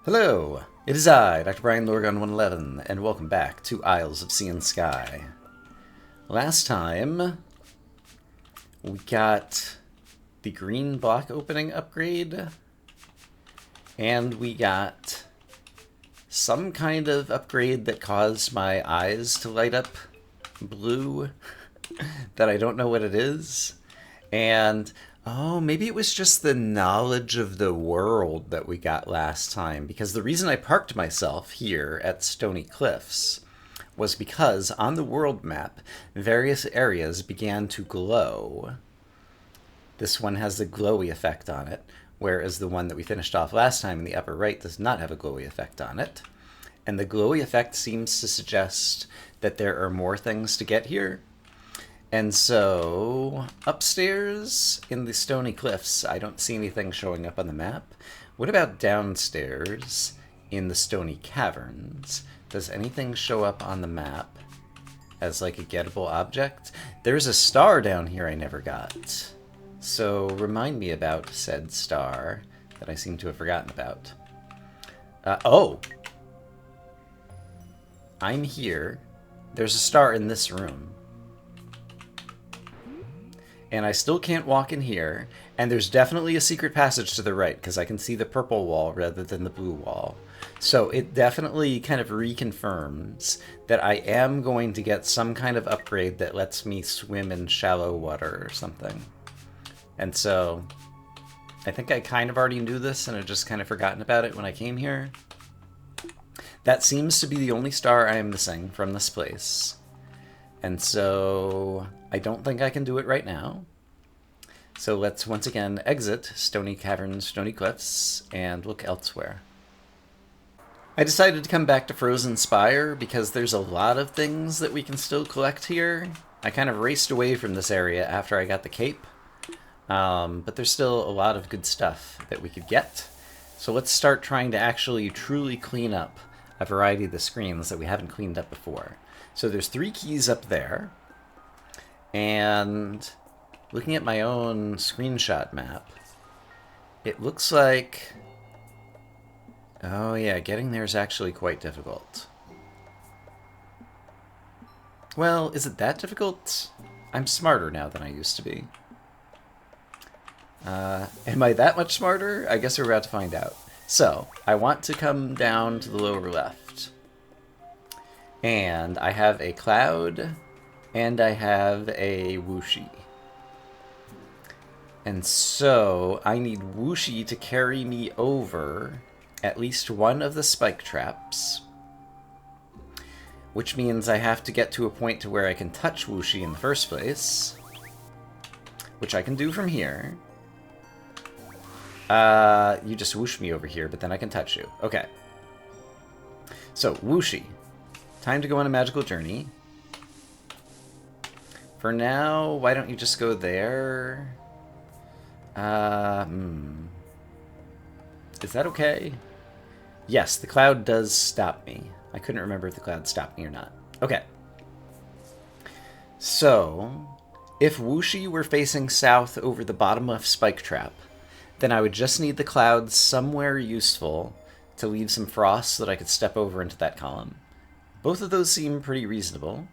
Hello, it is I, Dr. Brian Lorgon 111, and welcome back to Isles of Sea and Sky. Last time, we got the green block opening upgrade, and we got some kind of upgrade that caused my eyes to light up blue that I don't know what it is. And oh, maybe it was just the knowledge of the world that we got last time. Because the reason I parked myself here at Stony Cliffs was because on the world map, various areas began to glow. This one has the glowy effect on it, whereas the one that we finished off last time in the upper right does not have a glowy effect on it. And the glowy effect seems to suggest that there are more things to get here. And so, upstairs in the Stony Cliffs, I don't see anything showing up on the map. What about downstairs in the Stony Caverns? Does anything show up on the map as like a gettable object? There's a star down here I never got. So remind me about said star that I seem to have forgotten about. Oh! I'm here. There's a star in this room. And I still can't walk in here, and there's definitely a secret passage to the right, because I can see the purple wall rather than the blue wall. So it definitely kind of reconfirms that I am going to get some kind of upgrade that lets me swim in shallow water or something. And so I think I kind of already knew this, and I've just kind of forgotten about it when I came here. That seems to be the only star I am missing from this place. And so I don't think I can do it right now. So let's once again exit Stony Caverns, Stony Cliffs, and look elsewhere. I decided to come back to Frozen Spire because there's a lot of things that we can still collect here. I kind of raced away from this area after I got the cape, but there's still a lot of good stuff that we could get. So let's start trying to actually truly clean up a variety of the screens that we haven't cleaned up before. So there's 3 keys up there, and looking at my own screenshot map, it looks like, oh yeah, getting there is actually quite difficult. Well, is it that difficult? I'm smarter now than I used to be. Am I that much smarter? I guess we're about to find out. So, I want to come down to the lower left. And I have a cloud, and I have a whooshy. And so I need whooshy to carry me over at least one of the spike traps, which means I have to get to a point to where I can touch whooshy in the first place, which I can do from here. You just whoosh me over here, but then I can touch you. Okay. So, whooshy. Time to go on a magical journey. For now, why don't you just go there? Is that okay? Yes, the cloud does stop me. I couldn't remember if the cloud stopped me or not. Okay. So, if whooshy were facing south over the bottom left spike trap, then I would just need the cloud somewhere useful to leave some frost so that I could step over into that column. Both of those seem pretty reasonable.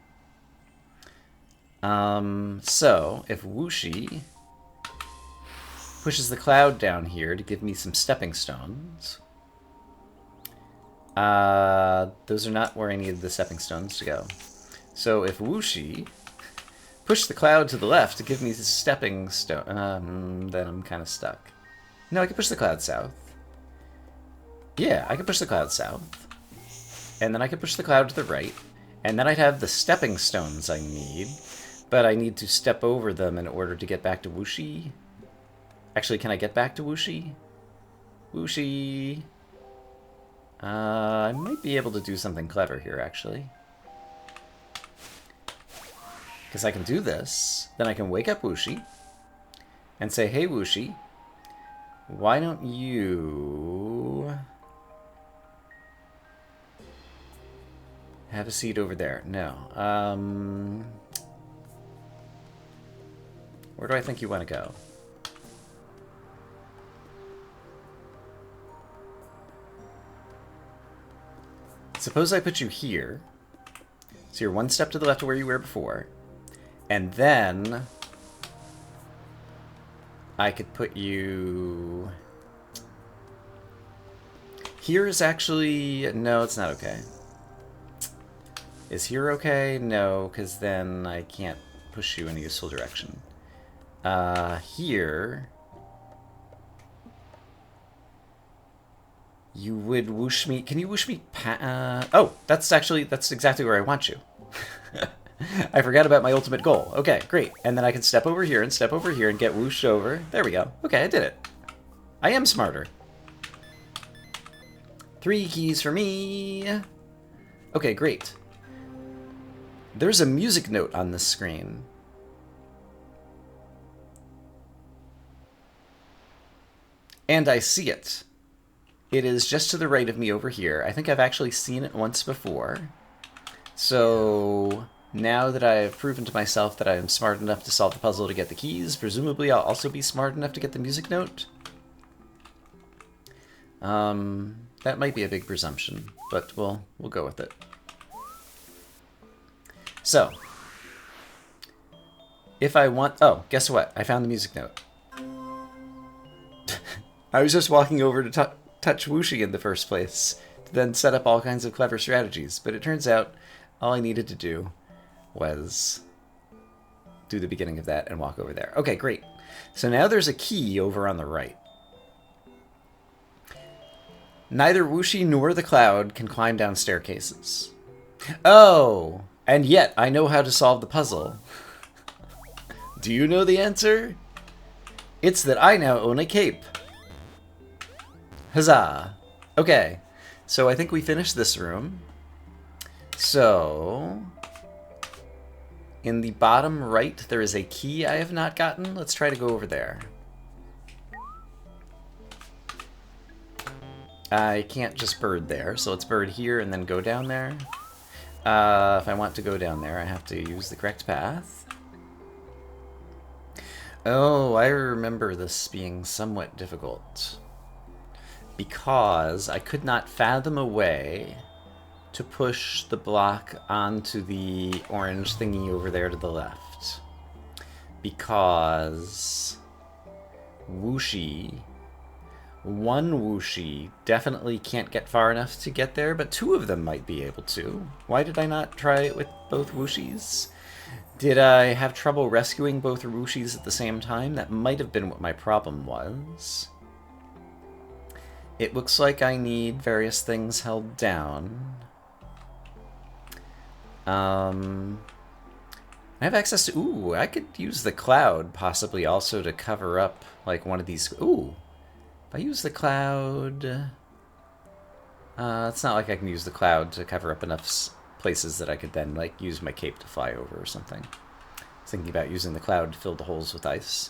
So, if whooshy pushes the cloud down here to give me some stepping stones. Those are not where I needed the stepping stones to go. So, if whooshy pushed the cloud to the left to give me the stepping stone, then I'm kind of stuck. No, I can push the cloud south. Yeah, I can push the cloud south. And then I could push the cloud to the right, and then I'd have the stepping stones I need, but I need to step over them in order to get back to whooshy. Actually, can I get back to whooshy? Whooshy. I might be able to do something clever here, actually. Because I can do this, then I can wake up whooshy, and say, hey whooshy, why don't you have a seat over there? No. Where do I think you want to go? suppose I put you here. So you're one step to the left of where you were before. And then I could put you... Here is actually... No, it's not okay. Is here okay? No, because then I can't push you in a useful direction. Here... You would whoosh me... Can you whoosh me... Oh, that's exactly where I want you. I forgot about my ultimate goal. Okay, great. And then I can step over here and get whooshed over. There we go. Okay, I did it. I am smarter. 3 keys for me. Okay, great. There's a music note on this screen. And I see it. It is just to the right of me over here. I think I've actually seen it once before. So now that I have proven to myself that I am smart enough to solve the puzzle to get the keys, presumably I'll also be smart enough to get the music note. That might be a big presumption, but we'll go with it. So, if I want... Oh, guess what? I found the music note. I was just walking over to touch Wuxi in the first place, to then set up all kinds of clever strategies, but it turns out all I needed to do was do the beginning of that and walk over there. Okay, great. So now there's a key over on the right. Neither Wuxi nor the cloud can climb down staircases. Oh, and yet I know how to solve the puzzle. Do you know the answer? It's that I now own a cape. Huzzah! Okay, so I think we finished this room. So, in the bottom right, there is a key I have not gotten. Let's try to go over there. I can't just bird there, so let's bird here and then go down there. If I want to go down there, I have to use the correct path. Oh, I remember this being somewhat difficult. Because I could not fathom a way to push the block onto the orange thingy over there to the left. Because one Wuxi definitely can't get far enough to get there, but 2 of them might be able to. Why did I not try it with both Wuxis? Did I have trouble rescuing both Wuxis at the same time? That might have been what my problem was. It looks like I need various things held down. I have access to... Ooh, I could use the cloud possibly also to cover up like one of these... Ooh, if I use the cloud... it's not like I can use the cloud to cover up enough places that I could then like use my cape to fly over or something. I was thinking about using the cloud to fill the holes with ice.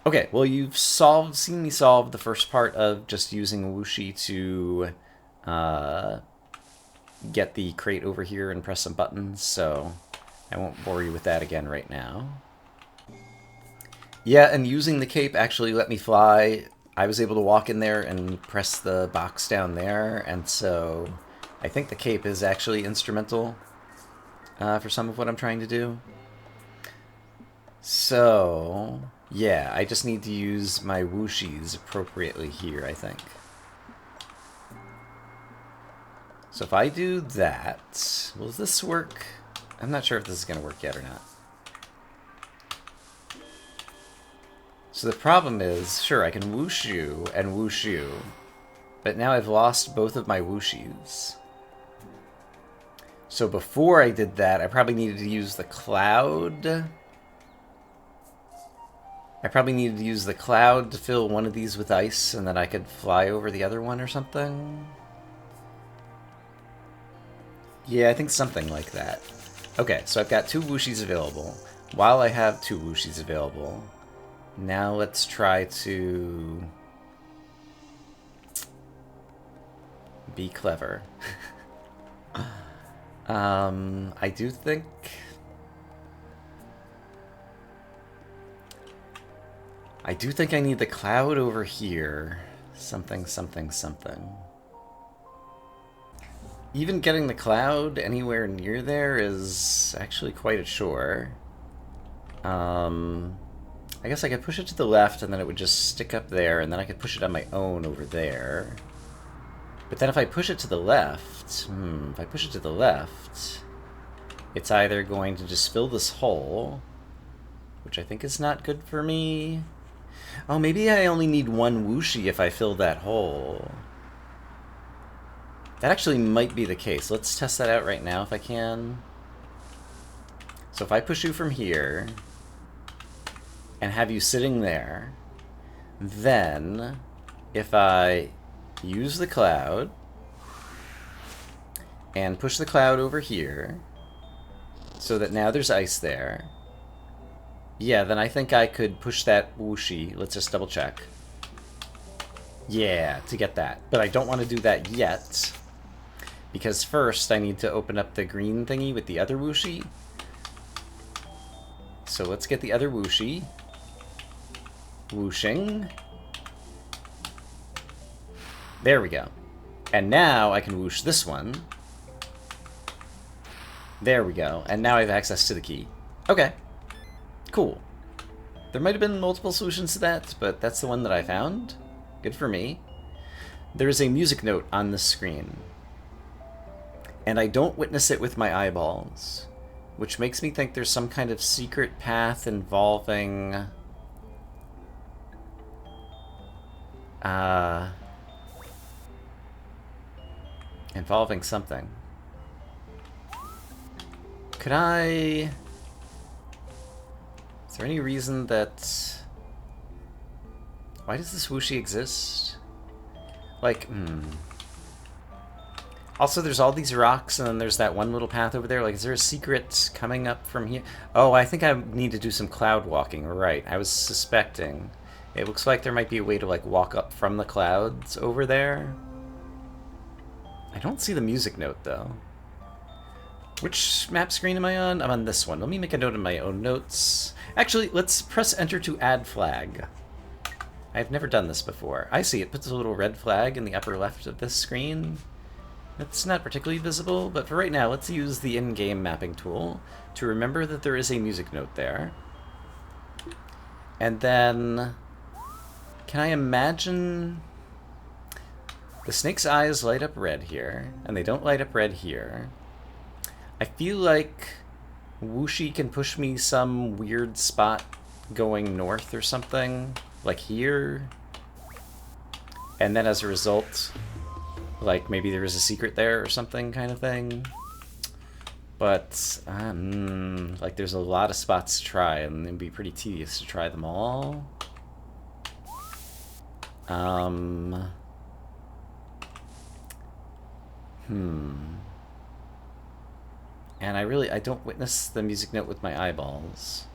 Okay, well, you've seen me solve the first part of just using Wuxi to get the crate over here and press some buttons, so I won't bore you with that again right now. Yeah, and using the cape actually let me fly. I was able to walk in there and press the box down there, and so I think the cape is actually instrumental for some of what I'm trying to do. So... yeah, I just need to use my Wuxis appropriately here, I think. So if I do that, will this work? I'm not sure if this is going to work yet or not. So the problem is, sure, I can whoosh you and whoosh you, but now I've lost both of my Wuxis. So before I did that, I probably needed to use the cloud... I probably needed to use the cloud to fill one of these with ice, and then I could fly over the other one or something. Yeah, I think something like that. Okay, so I've got 2 Wuxis available. While I have 2 Wuxis available, now let's try to be clever. I do think... I need the cloud over here. Something, something, something. even getting the cloud anywhere near there is actually quite a chore. I guess I could push it to the left and then it would just stick up there, and then I could push it on my own over there. But then if I push it to the left, if I push it to the left, it's either going to just fill this hole, which I think is not good for me. Oh, maybe I only need one whooshy if I fill that hole. That actually might be the case. Let's test that out right now if I can. So if I push you from here and have you sitting there, then if I use the cloud and push the cloud over here so that now there's ice there, yeah, then I think I could push that whooshy. Let's just double check. Yeah, to get that. But I don't want to do that yet, because first I need to open up the green thingy with the other whooshy. So let's get the other whooshy. Whooshing. There we go. And now I can whoosh this one. There we go. And now I have access to the key. Okay. Cool. There might have been multiple solutions to that, but that's the one that I found. Good for me. There is a music note on the screen, and I don't witness it with my eyeballs, which makes me think there's some kind of secret path involving involving something. Could I... Is there any reason that... Why does this whooshy exist? Like, Also, there's all these rocks, and then there's that one little path over there. Like, is there a secret coming up from here? Oh, I think I need to do some cloud walking. Right, I was suspecting. It looks like there might be a way to, like, walk up from the clouds over there. I don't see the music note, though. Which map screen am I on? I'm on this one. Let me make a note in my own notes. Actually, let's press enter to add flag. I've never done this before. I see, it puts a little red flag in the upper left of this screen. It's not particularly visible, but for right now, let's use the in-game mapping tool to remember that there is a music note there. And then, can I imagine... The snake's eyes light up red here, and they don't light up red here. I feel like whooshy can push me some weird spot going north or something, like here. And then as a result, like maybe there is a secret there or something kind of thing. But, like there's a lot of spots to try, and it'd be pretty tedious to try them all. And I don't witness the music note with my eyeballs.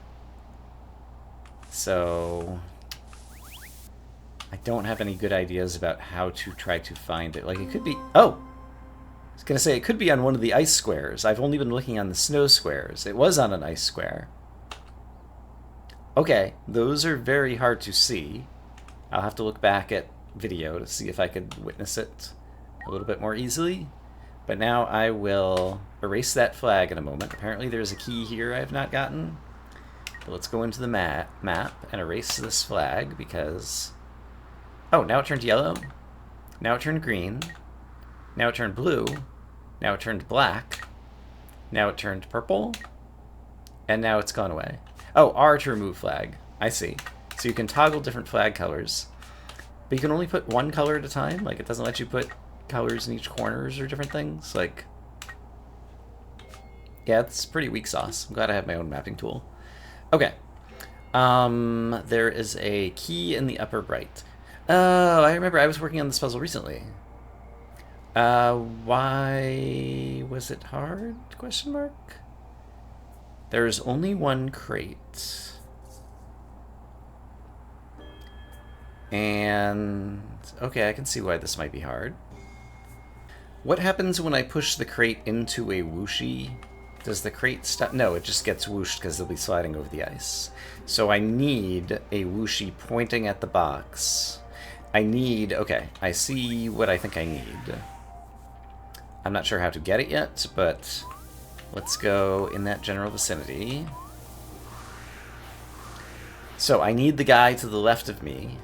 So I don't have any good ideas about how to try to find it. Like, it could be... Oh! I was gonna say, it could be on one of the ice squares. I've only been looking on the snow squares. It was on an ice square. Okay, those are very hard to see. I'll have to look back at video to see if I could witness it a little bit more easily. But now I will erase that flag in a moment. Apparently there's a key here I have not gotten. But let's go into the map and erase this flag because... Oh, now it turned yellow. Now it turned green. Now it turned blue. Now it turned black. Now it turned purple. And now it's gone away. Oh, R to remove flag. I see. So you can toggle different flag colors. But you can only put one color at a time? Like, it doesn't let you put colors in each corners or different things? Like... Yeah, it's pretty weak sauce. I'm glad I have my own mapping tool. Okay. There is a key in the upper right. Oh, I remember I was working on this puzzle recently. Why was it hard? Question mark? There's only one crate. And... okay, I can see why this might be hard. What happens when I push the crate into a whooshy? Does the crate stop? No, it just gets whooshed because they'll be sliding over the ice. So I need a whooshy pointing at the box. I need... okay, I see what I think I need. I'm not sure how to get it yet, but let's go in that general vicinity. So I need the guy to the left of me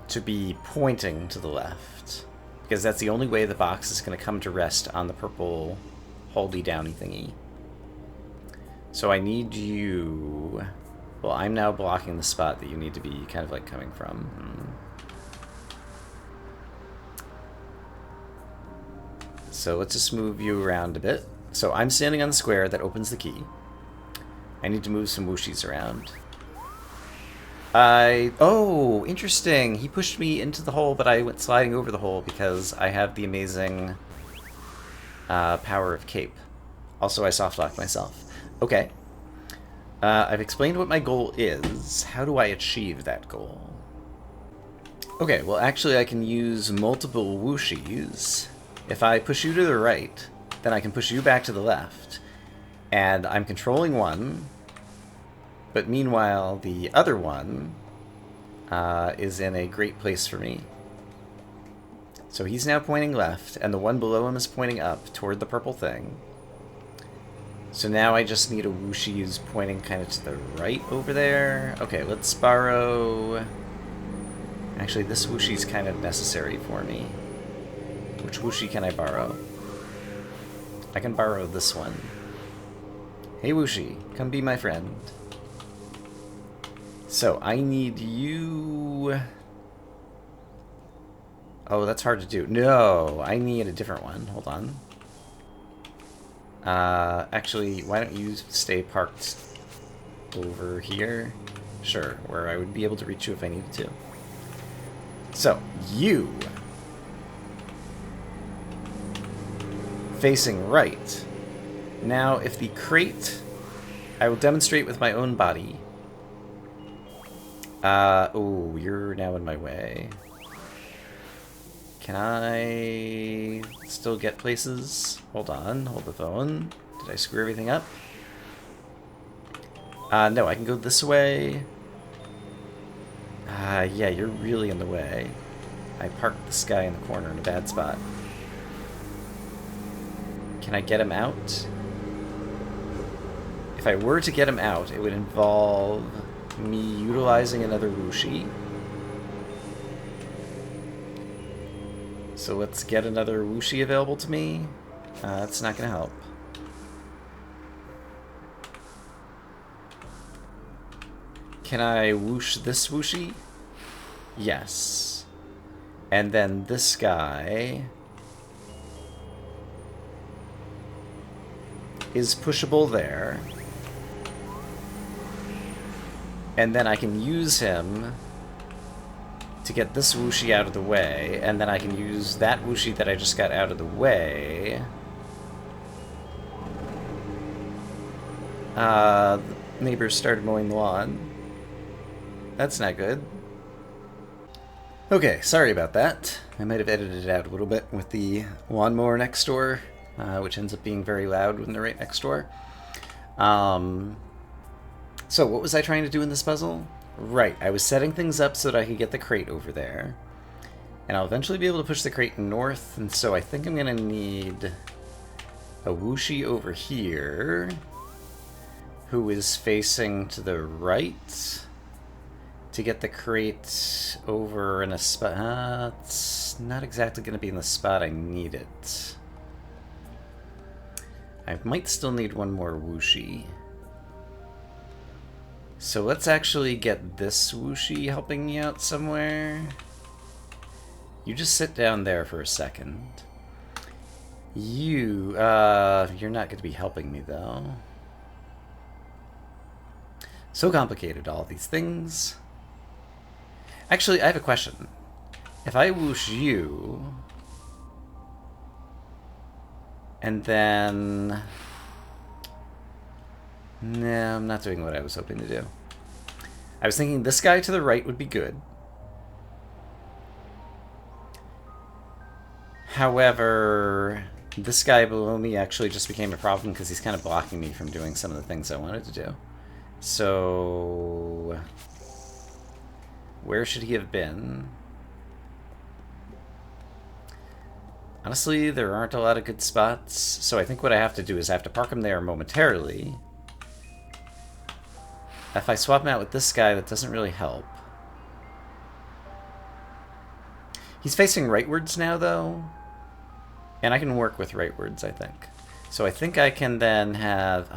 to be pointing to the left, because that's the only way the box is going to come to rest on the purple holdy downy thingy. So I need you... Well, I'm now blocking the spot that you need to be kind of like coming from. So let's just move you around a bit. So I'm standing on the square that opens the key. I need to move some whooshies around. Oh, interesting. He pushed me into the hole, but I went sliding over the hole because I have the amazing power of cape. Also, I softlock myself. Okay. I've explained what my goal is. How do I achieve that goal? Okay, well, actually, I can use multiple whooshies. If I push you to the right, then I can push you back to the left. And I'm controlling one, but meanwhile, the other one is in a great place for me. So he's now pointing left, and the one below him is pointing up toward the purple thing. So now I just need a whooshie who's pointing kind of to the right over there. Okay, let's borrow... Actually, this whooshie's kind of necessary for me. Which whooshie can I borrow? I can borrow this one. Hey whooshie, come be my friend. So, I need you... Oh, that's hard to do. No, I need a different one. Hold on. Actually, why don't you stay parked over here? Sure, where I would be able to reach you if I needed to. So, you... facing right. Now, if the crate... I will demonstrate with my own body. Oh, you're now in my way. Can I still get places? Hold on, hold the phone. Did I screw everything up? No, I can go this way. Yeah, you're really in the way. I parked this guy in the corner in a bad spot. Can I get him out? If I were to get him out, it would involve me utilizing another whooshie. So let's get another whooshie available to me. That's not going to help. Can I whoosh this whooshie? Yes. And then this guy is pushable there. And then I can use him to get this whooshie out of the way, and then I can use that whooshie that I just got out of the way. The neighbors started mowing the lawn. That's not good. Okay, sorry about that. I might have edited it out a little bit with the lawnmower next door, which ends up being very loud when they're right next door. So what was I trying to do in this puzzle? Right, I was setting things up so that I could get the crate over there. And I'll eventually be able to push the crate north, and so I think I'm going to need a whooshie over here, who is facing to the right, to get the crate over in a spot. It's not exactly going to be in the spot I need it. I might still need one more whooshie. So let's actually get this whooshie helping me out somewhere. You just sit down there for a second. You're not going to be helping me, though. So complicated, all these things. Actually, I have a question. If I whoosh you... and then... No, I'm not doing what I was hoping to do. I was thinking this guy to the right would be good. However, this guy below me actually just became a problem because he's kind of blocking me from doing some of the things I wanted to do. So... where should he have been? Honestly, there aren't a lot of good spots, so I think what I have to do is I have to park him there momentarily. If I swap him out with this guy, that doesn't really help. He's facing rightwards now, though. And I can work with rightwards, I think. So I think I can then have...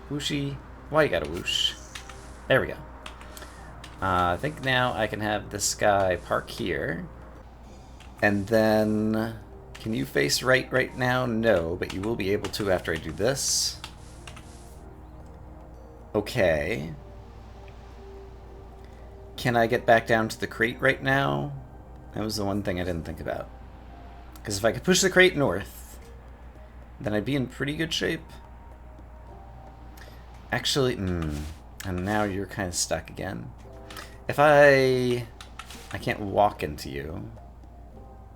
whooshy. Why you gotta whoosh? There we go. I think now I can have this guy park here. And then... Can you face right now? No, but you will be able to after I do this. Okay. Can I get back down to the crate right now? That was the one thing I didn't think about. Because if I could push the crate north, then I'd be in pretty good shape. Actually, and now you're kind of stuck again. If I can't walk into you.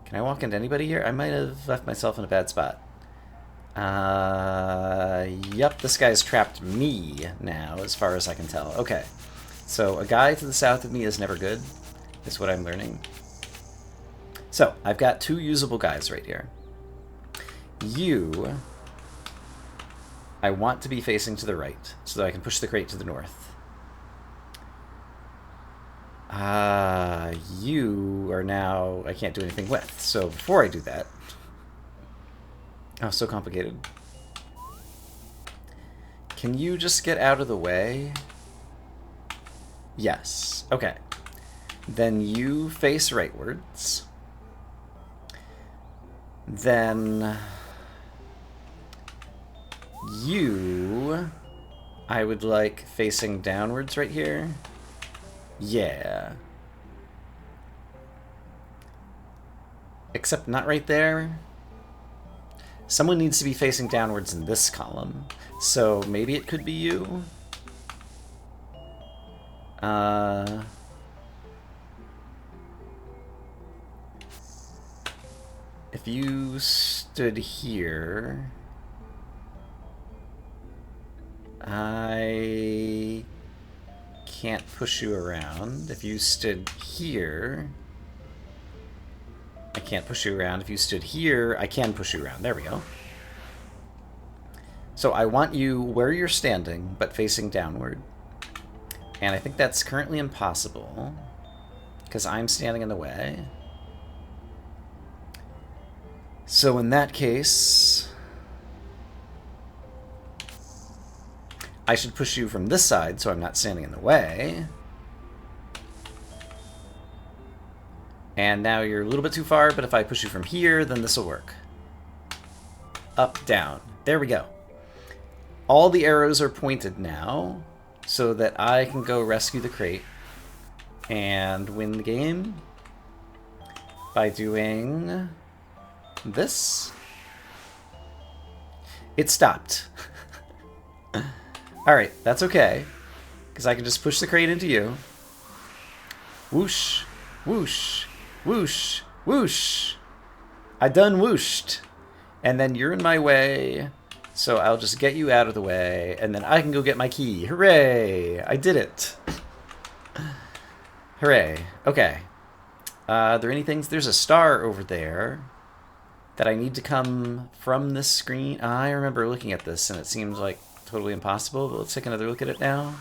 Can I walk into anybody here? I might have left myself in a bad spot. Yep, this guy's trapped me now, as far as I can tell. Okay, so a guy to the south of me is never good, is what I'm learning. So, I've got two usable guys right here. You, I want to be facing to the right, so that I can push the crate to the north. You are now, I can't do anything with. So before I do that, oh, so complicated. Can you just get out of the way? Yes. Okay. Then you face rightwards. Then you, I would like facing downwards right here. Yeah. Except not right there. Someone needs to be facing downwards in this column. So maybe it could be you. If you stood here, I can't push you around. If you stood here, I can't push you around. If you stood here, I can push you around. There we go. So I want you where you're standing, but facing downward. And I think that's currently impossible, because I'm standing in the way. So in that case, I should push you from this side so I'm not standing in the way. And now you're a little bit too far, but if I push you from here, then this will work. Up, down. There we go. All the arrows are pointed now, so that I can go rescue the crate and win the game by doing this. It stopped. Alright, that's okay, because I can just push the crate into you. Whoosh, whoosh, whoosh, whoosh. I done whooshed. And then you're in my way, so I'll just get you out of the way, and then I can go get my key. Hooray! I did it. Hooray. Okay. Are there any things? There's a star over there that I need to come from this screen. I remember looking at this, and it seems like totally impossible, but let's take another look at it now.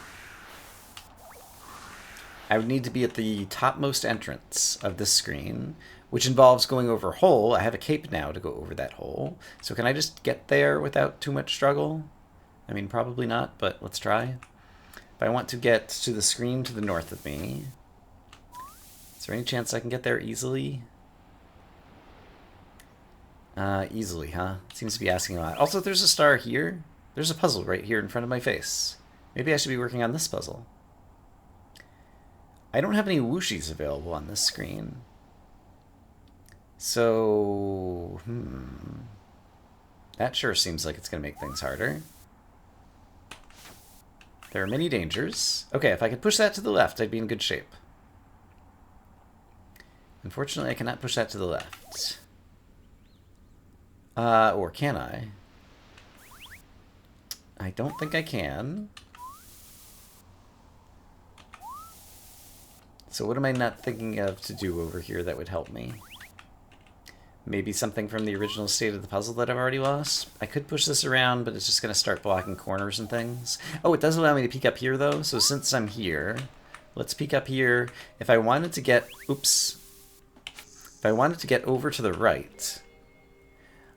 I would need to be at the topmost entrance of this screen, which involves going over a hole. I have a cape now to go over that hole. So can I just get there without too much struggle? I mean, probably not, but let's try. But I want to get to the screen to the north of me. Is there any chance I can get there easily? Easily, huh? Seems to be asking a lot. Also, there's a star here. There's a puzzle right here in front of my face. Maybe I should be working on this puzzle. I don't have any whooshies available on this screen. So, that sure seems like it's going to make things harder. There are many dangers. Okay, if I could push that to the left, I'd be in good shape. Unfortunately, I cannot push that to the left. Or can I? I don't think I can. So what am I not thinking of to do over here that would help me? Maybe something from the original state of the puzzle that I've already lost. I could push this around, but it's just going to start blocking corners and things. Oh, it does allow me to peek up here, though. So since I'm here, let's peek up here. If I wanted to get... Oops. If I wanted to get over to the right,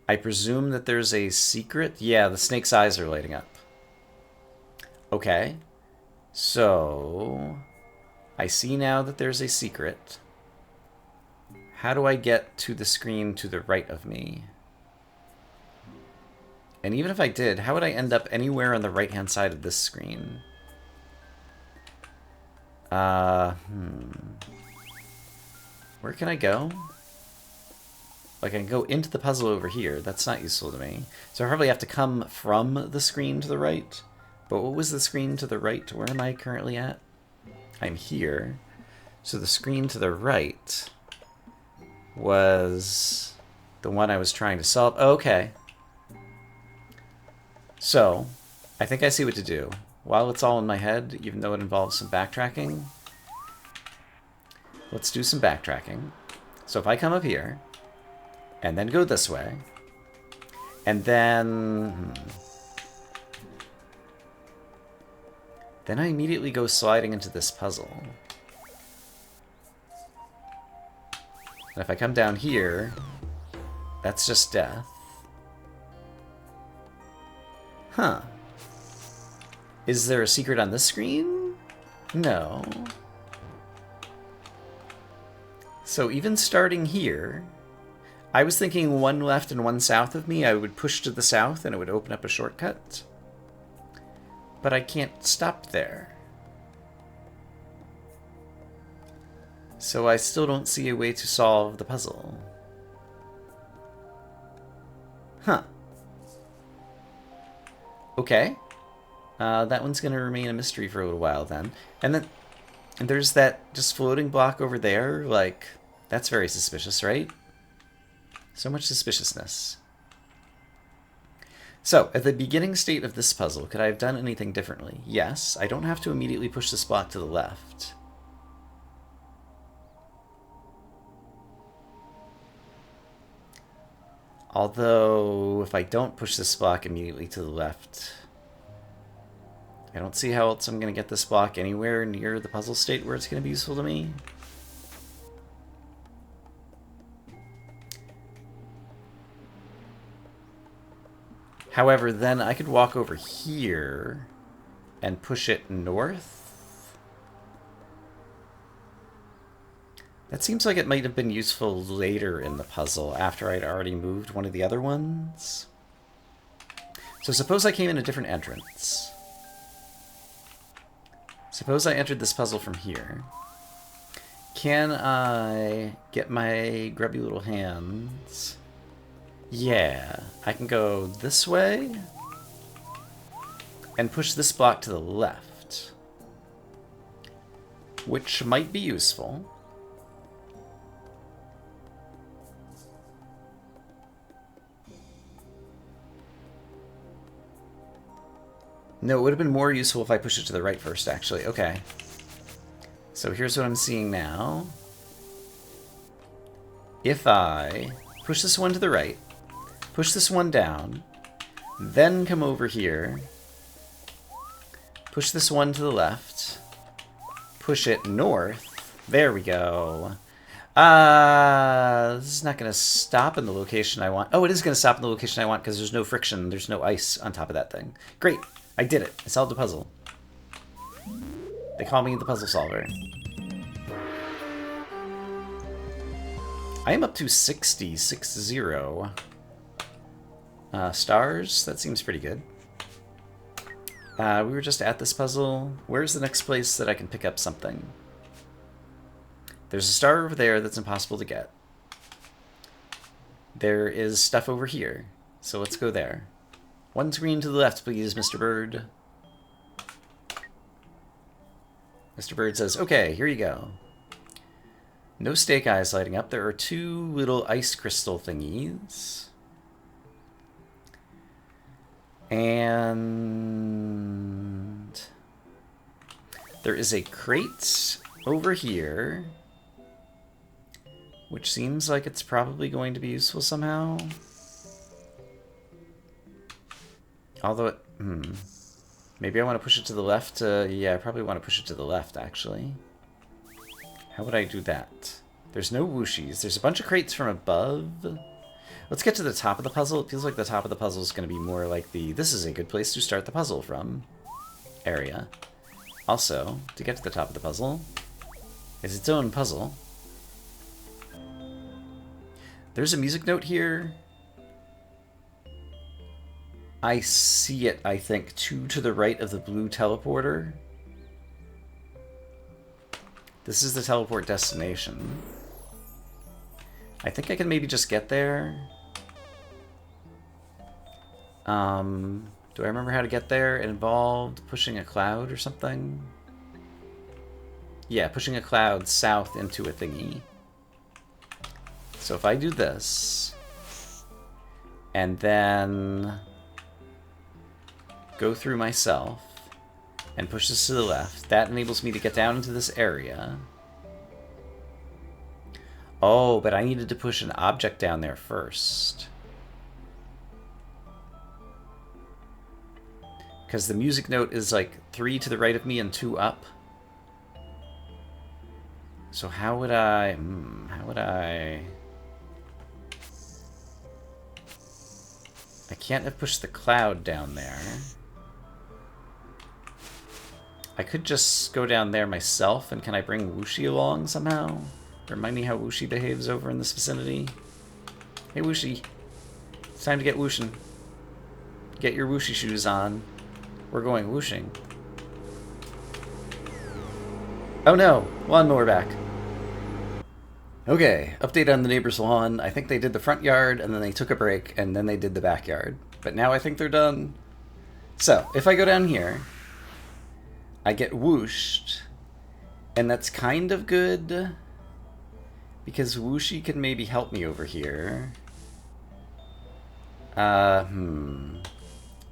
I presume that there's a secret? Yeah, the snake's eyes are lighting up. Okay. So... I see now that there's a secret. How do I get to the screen to the right of me? And even if I did, how would I end up anywhere on the right-hand side of this screen? Where can I go? Like, I can go into the puzzle over here. That's not useful to me. So I probably have to come from the screen to the right. But what was the screen to the right? Where am I currently at? I'm here. So the screen to the right was the one I was trying to solve. Oh, okay. So, I think I see what to do. While it's all in my head, even though it involves some backtracking, let's do some backtracking. So if I come up here, and then go this way, and then... Then I immediately go sliding into this puzzle. And if I come down here, that's just death. Huh. Is there a secret on this screen? No. So even starting here, I was thinking one left and one south of me, I would push to the south and it would open up a shortcut. But I can't stop there. So I still don't see a way to solve the puzzle. Huh. Okay. That one's going to remain a mystery for a little while then. And then there's that just floating block over there. Like, that's very suspicious, right? So much suspiciousness. So, at the beginning state of this puzzle, could I have done anything differently? Yes, I don't have to immediately push this block to the left. Although, if I don't push this block immediately to the left, I don't see how else I'm going to get this block anywhere near the puzzle state where it's going to be useful to me. However, then I could walk over here and push it north. That seems like it might have been useful later in the puzzle, after I'd already moved one of the other ones. So suppose I came in a different entrance. Suppose I entered this puzzle from here. Can I get my grubby little hands? Yeah, I can go this way and push this block to the left, which might be useful. No, it would have been more useful if I pushed it to the right first, actually. Okay. So here's what I'm seeing now. If I push this one to the right, push this one down, then come over here, push this one to the left, push it north. There we go. This is not going to stop in the location I want. Oh, it is going to stop in the location I want because there's no friction. There's no ice on top of that thing. Great. I did it. I solved the puzzle. They call me the puzzle solver. I am up to 60 stars. That seems pretty good. We were just at this puzzle. Where's the next place that I can pick up something? There's a star over there that's impossible to get. There is stuff over here. So let's go there. One screen to the left, please, Mr. Bird. Mr. Bird says, okay, here you go. No stake eyes lighting up. There are two little ice crystal thingies. And there is a crate over here which seems like it's probably going to be useful somehow. Although it... Maybe I want to push it to the left. Yeah, I probably want to push it to the left, actually. How would I do that? There's no whooshies. There's a bunch of crates from above. Let's get to the top of the puzzle. It feels like the top of the puzzle is going to be more like the this is a good place to start the puzzle from area. Also, to get to the top of the puzzle is its own puzzle. There's a music note here. I see it, I think, 2 to the right of the blue teleporter. This is the teleport destination. I think I can maybe just get there. Do I remember how to get there? It involved pushing a cloud or something? Yeah, pushing a cloud south into a thingy. So if I do this, and then go through myself, and push this to the left, that enables me to get down into this area. Oh, but I needed to push an object down there first. Because the music note is like 3 to the right of me and 2 up. So how would I... I can't have pushed the cloud down there. I could just go down there myself, and can I bring Wooshie along somehow? Remind me how Wooshie behaves over in this vicinity. Hey Wooshie, it's time to get whooshing. Get your Wooshie shoes on. We're going whooshing. Oh no, lawnmower back. Okay, update on the neighbor's lawn. I think they did the front yard, and then they took a break, and then they did the backyard. But now I think they're done. So, if I go down here, I get whooshed, and that's kind of good, because Wooshie can maybe help me over here.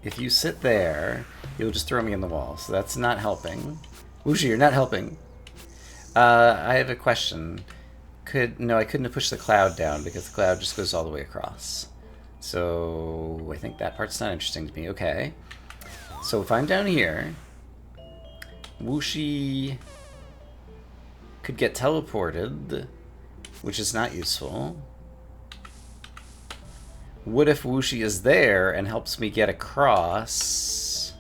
If you sit there, you'll just throw me in the wall, so that's not helping. Wooshie, you're not helping. I have a question. No, I couldn't have pushed the cloud down because the cloud just goes all the way across. So I think that part's not interesting to me. Okay. So if I'm down here, Wooshie could get teleported, which is not useful. What if Wooshie is there and helps me get across?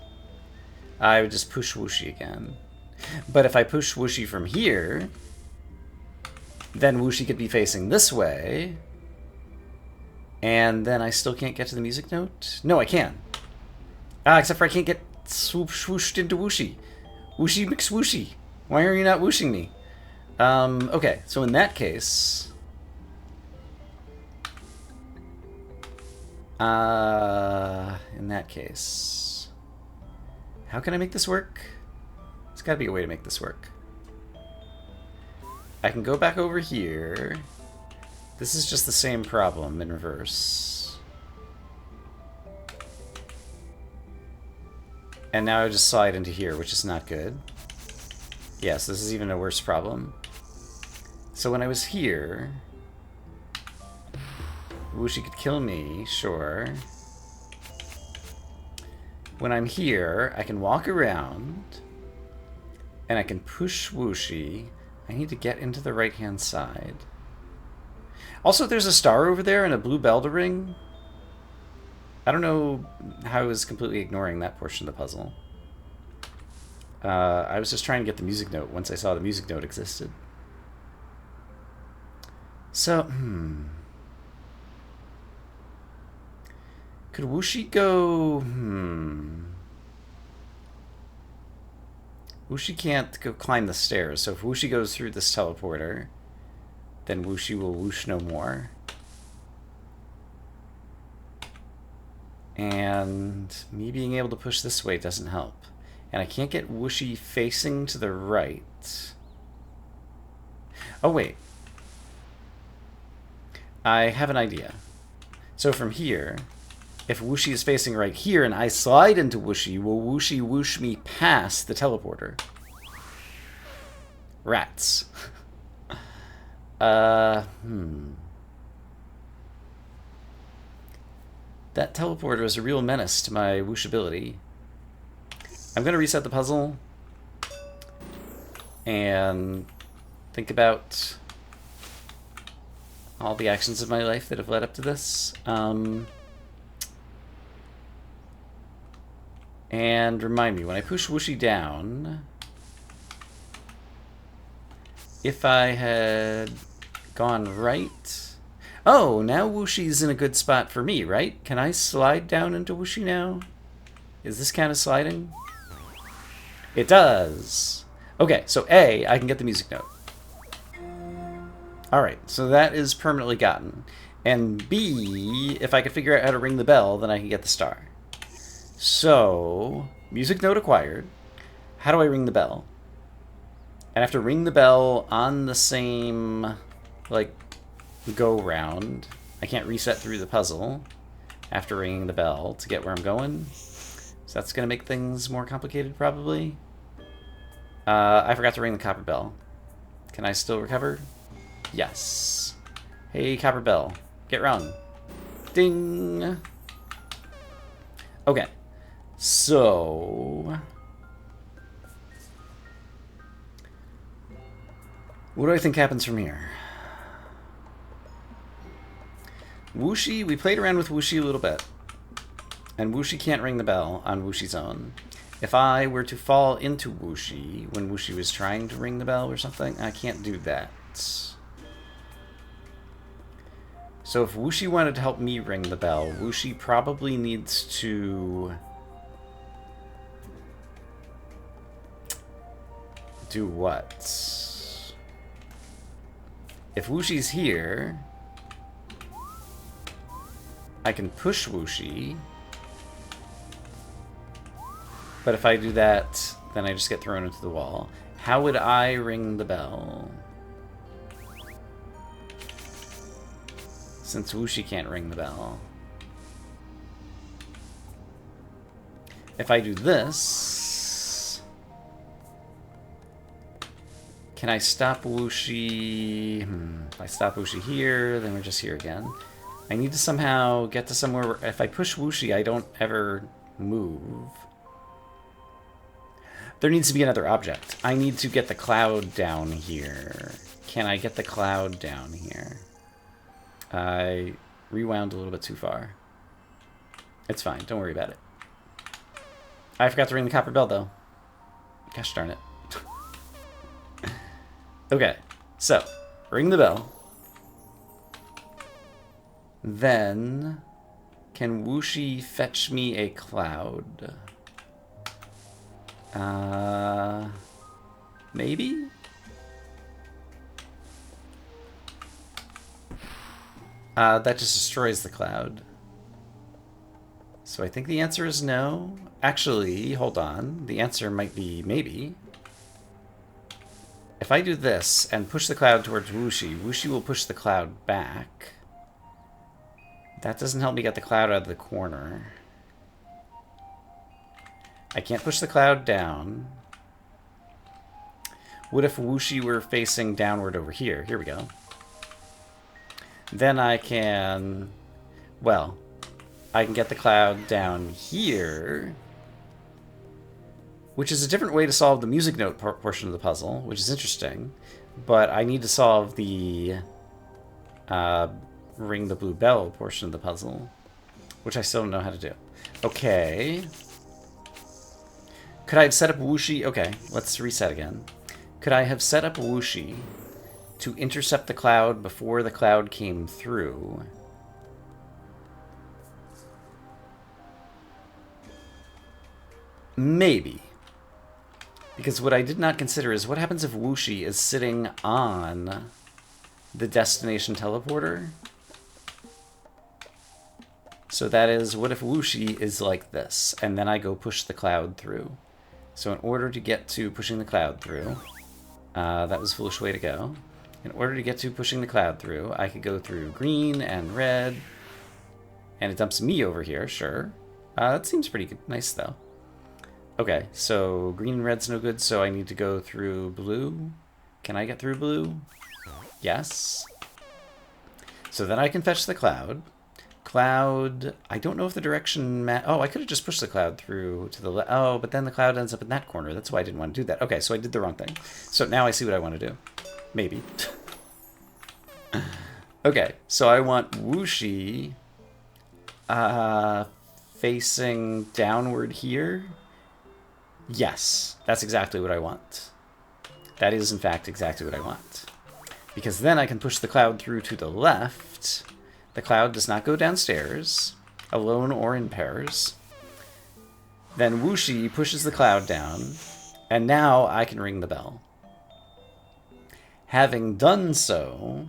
I would just push Wooshie again. But if I push Wooshie from here, then Wooshie could be facing this way, and then I still can't get to the music note? No, I can. Except for I can't get swooshed into Wooshie. Wooshie McSwooshy. Why are you not whooshing me? Okay, so in that case... how can I make this work? There's gotta be a way to make this work. I can go back over here. This is just the same problem in reverse. And now I just slide into here, which is not good. Yes, this is even a worse problem. So when I was here... Wooshie could kill me, sure. When I'm here, I can walk around, and I can push Wooshie. I need to get into the right-hand side. Also, there's a star over there and a blue bell to ring. I don't know how I was completely ignoring that portion of the puzzle. I was just trying to get the music note once I saw the music note existed. So, could Wooshie go... Wooshie can't go climb the stairs, so if Wooshie goes through this teleporter, then Wooshie will whoosh no more. And me being able to push this way doesn't help. And I can't get Wooshie facing to the right. Oh, wait. I have an idea. So from here, if Wooshie is facing right here and I slide into Wooshie, will Wooshie whoosh me past the teleporter? Rats. That teleporter is a real menace to my whoosh ability. I'm going to reset the puzzle and think about all the actions of my life that have led up to this. And remind me, when I push Whooshy down, if I had gone right... Oh, now Whooshy's in a good spot for me, right? Can I slide down into Whooshy now? Is this kind of sliding? It does. Okay, so A, I can get the music note. Alright, so that is permanently gotten. And B, if I could figure out how to ring the bell, then I can get the star. So, music note acquired. How do I ring the bell? I have to ring the bell on the same, like, go round. I can't reset through the puzzle after ringing the bell to get where I'm going. So that's going to make things more complicated, probably. I forgot to ring the copper bell. Can I still recover? Yes. Hey, copper bell. Get rung. Ding! Okay. So... what do I think happens from here? Whooshy, we played around with Whooshy a little bit. And Whooshy can't ring the bell on Whooshy's own. If I were to fall into Whooshy when Whooshy was trying to ring the bell or something, I can't do that. So if Whooshy wanted to help me ring the bell, Whooshy probably needs to... do what? If Whooshy's here, I can push Whooshy. But if I do that, then I just get thrown into the wall. How would I ring the bell? Since Whooshy can't ring the bell. If I do this... can I stop Whooshy? If I stop Whooshy here, then we're just here again. I need to somehow get to somewhere where if I push Whooshy, I don't ever move. There needs to be another object. I need to get the cloud down here. Can I get the cloud down here? I rewound a little bit too far. It's fine. Don't worry about it. I forgot to ring the copper bell, though. Gosh darn it. Okay. So, ring the bell. Then, can Whooshy fetch me a cloud? Maybe? That just destroys the cloud. So I think the answer is no. Actually, hold on. The answer might be maybe. If I do this and push the cloud towards Whooshy, Whooshy will push the cloud back. That doesn't help me get the cloud out of the corner. I can't push the cloud down. What if Whooshy were facing downward over here? Here we go. Then I can... well, I can get the cloud down here. Which is a different way to solve the music note portion of the puzzle, which is interesting. But I need to solve the ring the blue bell portion of the puzzle, which I still don't know how to do. Okay. Could I have set up Whooshy? Okay, let's reset again. Could I have set up Whooshy to intercept the cloud before the cloud came through? Maybe. Because what I did not consider is what happens if Whooshy is sitting on the destination teleporter? So that is, what if Whooshy is like this, and then I go push the cloud through? So in order to get to pushing the cloud through, that was a foolish way to go. In order to get to pushing the cloud through, I could go through green and red, and it dumps me over here, sure. That seems pretty good. Nice, though. Okay, so green and red's no good, so I need to go through blue. Can I get through blue? Yes. So then I can fetch the cloud. Cloud, I don't know if the direction... Oh, I could have just pushed the cloud through to the left. Oh, but then the cloud ends up in that corner. That's why I didn't want to do that. Okay, so I did the wrong thing. So now I see what I want to do. Maybe. Okay, so I want Wooshie facing downward here. Yes, that's exactly what I want. That is, in fact, exactly what I want. Because then I can push the cloud through to the left. The cloud does not go downstairs, alone or in pairs. Then Wooshie pushes the cloud down, and now I can ring the bell. Having done so,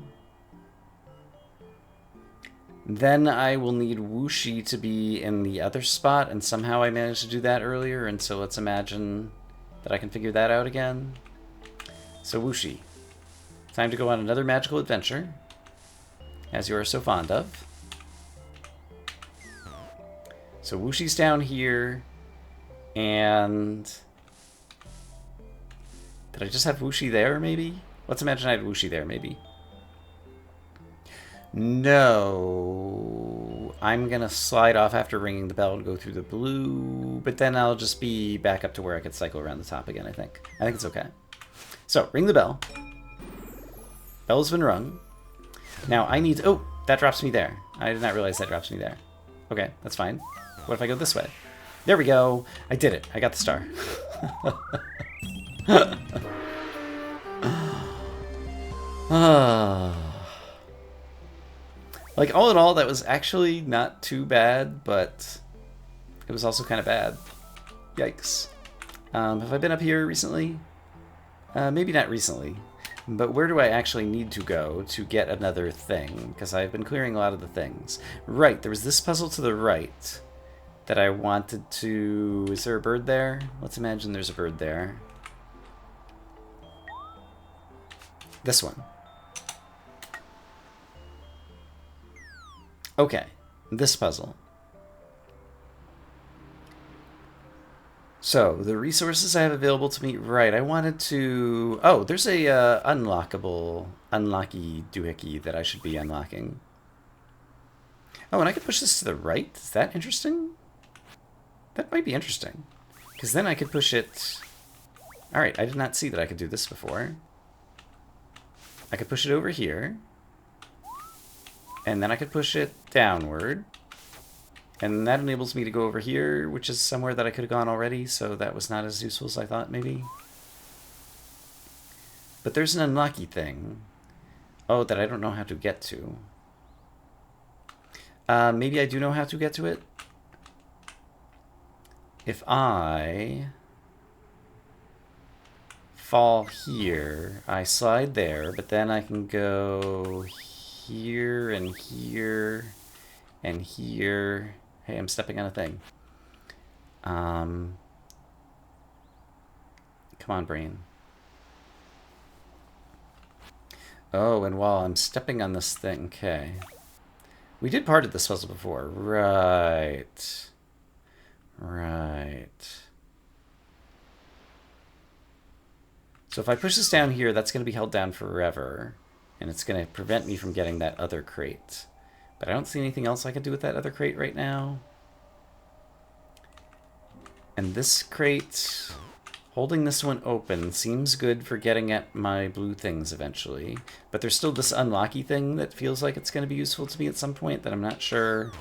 then I will need Wooshie to be in the other spot, and somehow I managed to do that earlier, and so let's imagine that I can figure that out again. So Wooshie, time to go on another magical adventure, as you are so fond of. So Wooshie's down here, and... Did I just have Wooshie there, maybe? Let's imagine I had Wooshie there, maybe. No, I'm gonna slide off after ringing the bell to go through the blue, but then I'll just be back up to where I could cycle around the top again, I think. I think it's okay. So, ring the bell. Bell's been rung. Now I need... Oh, that drops me there. I did not realize that drops me there. Okay, that's fine. What if I go this way? There we go. I did it. I got the star. Like, all in all, that was actually not too bad, but it was also kind of bad. Yikes. Have I been up here recently? Maybe not recently. But where do I actually need to go to get another thing? Because I've been clearing a lot of the things. Right, there was this puzzle to the right that I wanted to... Is there a bird there? Let's imagine there's a bird there. This one. Okay, this puzzle. So, the resources I have available to me, right, I wanted to... Oh, there's a unlockable, unlocky doohickey that I should be unlocking. Oh, and I could push this to the right? Is that interesting? That might be interesting. Because then I could push it... Alright, I did not see that I could do this before. I could push it over here. And then I could push it downward. And that enables me to go over here, which is somewhere that I could have gone already, so that was not as useful as I thought, maybe. But there's an unlucky thing. Oh, that I don't know how to get to. Maybe I do know how to get to it. If I fall here, I slide there, but then I can go here and here and here. Hey, I'm stepping on a thing. Come on, brain. Oh, and while I'm stepping on this thing, okay. We did part of this puzzle before. Right. Right. So if I push this down here, that's going to be held down forever. And it's going to prevent me from getting that other crate. But I don't see anything else I can do with that other crate right now. And this crate, holding this one open, seems good for getting at my blue things eventually. But there's still this unlocky thing that feels like it's going to be useful to me at some point that I'm not sure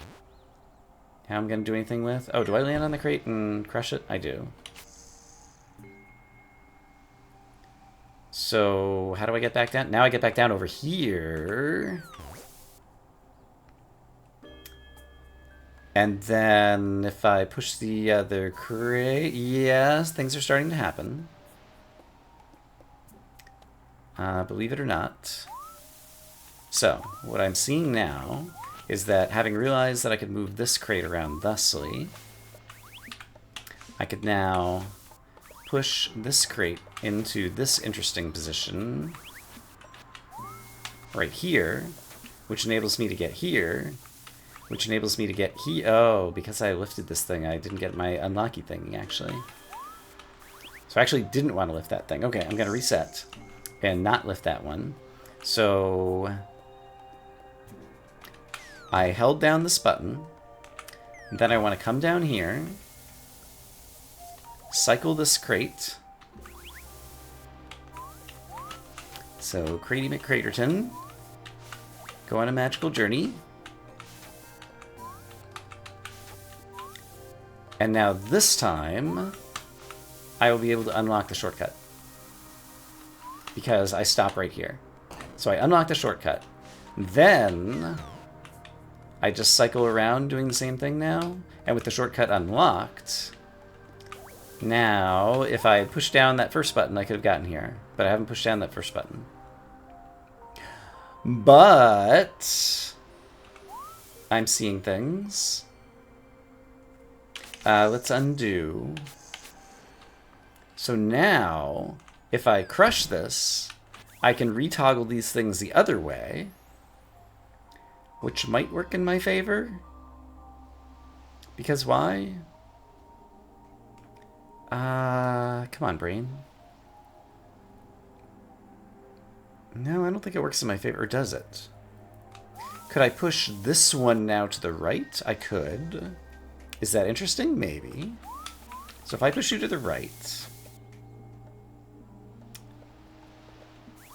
how I'm going to do anything with. Oh, do I land on the crate and crush it? I do. So, how do I get back down? Now I get back down over here. And then if I push the other crate... Yes, things are starting to happen. Believe it or not. So, what I'm seeing now is that having realized that I could move this crate around thusly, I could now push this crate into this interesting position right here, which enables me to get here, which enables me to get here. Oh, because I lifted this thing, I didn't get my unlocky thing, actually. So I actually didn't want to lift that thing. Okay, I'm going to reset and not lift that one. So I held down this button. Then I want to come down here, cycle this crate. So, Cratey McCraterton, go on a magical journey. And now this time, I will be able to unlock the shortcut. Because I stop right here. So I unlock the shortcut. Then I just cycle around doing the same thing now. And with the shortcut unlocked, now if I push down that first button, I could have gotten here. But I haven't pushed down that first button. But I'm seeing things. Let's undo. So now, if I crush this, I can retoggle these things the other way, which might work in my favor. Because why? Come on, brain. No, I don't think it works in my favor. Or does it? Could I push this one now to the right? I could. Is that interesting? Maybe. So if I push you to the right,